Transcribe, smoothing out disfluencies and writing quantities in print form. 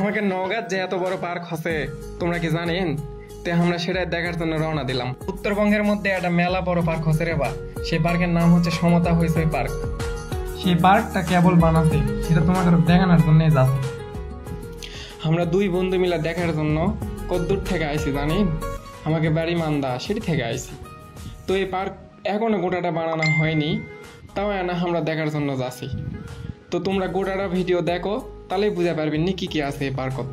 আমাকে নওগাঁত যে এত বড় পার্ক আছে তোমরা কি জানেন? তে আমরা সেটা দেখার জন্য রওনা দিলাম। উত্তরবঙ্গের মধ্যে একটা মেলা বড় পার্ক হচ্ছে রে বা, সেই পার্কের নাম হচ্ছে সমতা হইচই পার্ক। সেই পার্কটা কেবল বানাতে সেটা তোমাকে দেখানোর জন্য যাচ্ছে। আমরা দুই বন্ধু মিলে দেখার জন্য কতদূর থেকে আইছি জানেন? আমাকে বাড়ি মান্দা সেটি থেকে আইছি। তো এই পার্ক এখনো গোটাটা বানানো হয়নি, তাও না আমরা দেখার জন্য যাচ্ছি। তো তোমরা গোটাটা ভিডিও দেখো, তাহলেই বুঝতে পারবেন নি কি কি আছে এই পার্কত।